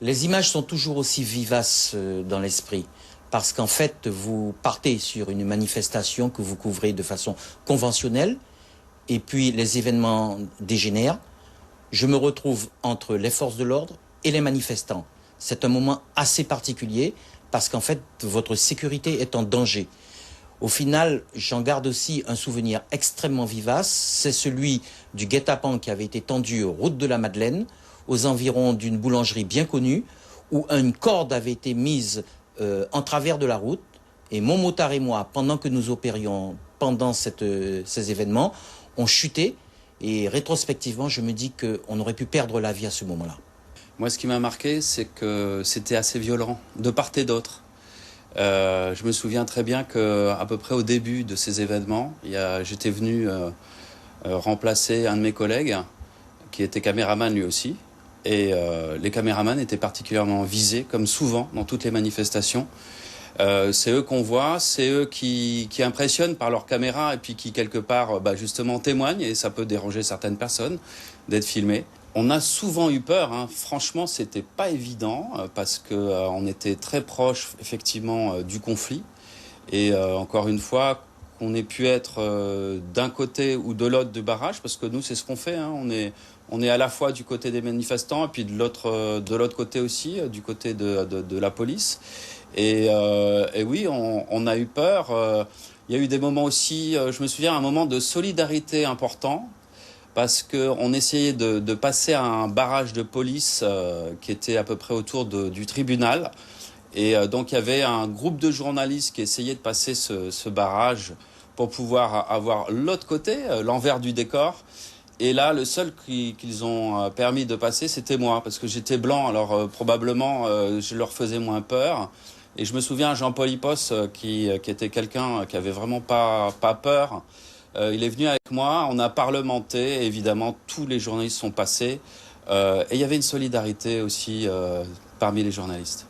Les images sont toujours aussi vivaces dans l'esprit parce qu'en fait, vous partez sur une manifestation que vous couvrez de façon conventionnelle et puis les événements dégénèrent. Je me retrouve entre les forces de l'ordre et les manifestants. C'est un moment assez particulier parce qu'en fait, votre sécurité est en danger. Au final, j'en garde aussi un souvenir extrêmement vivace. C'est celui du guet-apens qui avait été tendu route de la Madeleine, aux environs d'une boulangerie bien connue, où une corde avait été mise en travers de la route. Et mon motard et moi, pendant que nous opérions pendant ces événements, on chutait. Et rétrospectivement, je me dis qu'on aurait pu perdre la vie à ce moment-là. Moi, ce qui m'a marqué, c'est que c'était assez violent, de part et d'autre. Je me souviens très bien qu'à peu près au début de ces événements, j'étais venu remplacer un de mes collègues, qui était caméraman lui aussi. Et les caméramans étaient particulièrement visés, comme souvent dans toutes les manifestations. C'est eux qu'on voit, c'est eux qui impressionnent par leur caméra et puis qui, quelque part, justement témoignent, et ça peut déranger certaines personnes d'être filmées. On a souvent eu peur, hein. Franchement, c'était pas évident parce que on était très proche, effectivement, du conflit. Et encore une fois, qu'on ait pu être d'un côté ou de l'autre du barrage, parce que nous, c'est ce qu'on fait, hein. On est à la fois du côté des manifestants et puis de l'autre côté aussi, du côté de la police. Et oui, on a eu peur. Il y a eu des moments aussi, je me souviens, un moment de solidarité important, parce qu'on essayait de passer à un barrage de police qui était à peu près autour du tribunal. Et donc il y avait un groupe de journalistes qui essayait de passer ce barrage pour pouvoir avoir l'autre côté, l'envers du décor. Et là, le seul qu'ils ont permis de passer, c'était moi, parce que j'étais blanc, alors probablement je leur faisais moins peur. Et je me souviens, Jean-Paul Hipos, qui était quelqu'un qui avait vraiment pas peur, il est venu avec moi, on a parlementé, évidemment, tous les journalistes sont passés. Et il y avait une solidarité aussi parmi les journalistes.